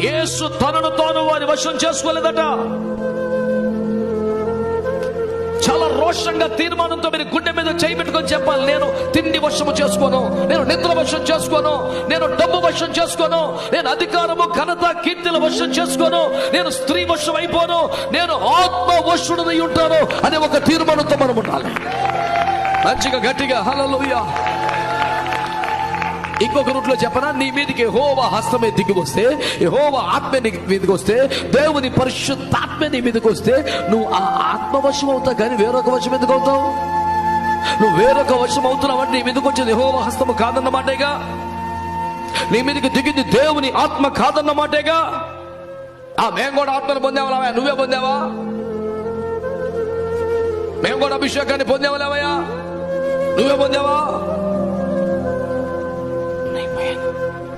యేసు తనను తాను వారి వశం చేసుకోలేదట. చాలా రోషంగా తీర్మానంతో మీరు గుండె మీద చేయి పెట్టుకొని చెప్పాలి, నేను తిండి వశము చేసుకోను, నేను నిద్ర వశం చేసుకోను, నేను డబ్బు వశం చేసుకోను, నేను అధికారము ఘనత కీర్తిల వశం చేసుకోను, నేను స్త్రీ వశం అయిపోను, నేను ఆత్మ వశుడనై ఉంటాను అనే ఒక తీర్మానంతో మనం ఉండాలి. మంచిగా గట్టిగా హల్లెలూయా. ఇంకొక రూట్లో చెప్పనా, నీ మీదకి యెహోవా హస్తమే దిగి వస్తే, యెహోవా ఆత్మ నీ మీదకి వస్తే, దేవుని పరిశుద్ధాత్మ నీ మీదకి వస్తే నువ్వు ఆ ఆత్మవశం అవుతావు, కానీ వేరొక వశం ఎందుకు అవుతావు? నువ్వు వేరొక వశం అవుతున్నావు అంటే నీ మీదకి వచ్చేది యెహోవా హస్తము కాదన్నమాటేగా. నీ మీదకి దిగింది దేవుని ఆత్మ కాదన్నమాటేగా. మేము కూడా ఆత్మను పొందావా? నువ్వే పొందావా? మేము కూడా అభిషేకాన్ని పొందావా? నువ్వే పొందావా?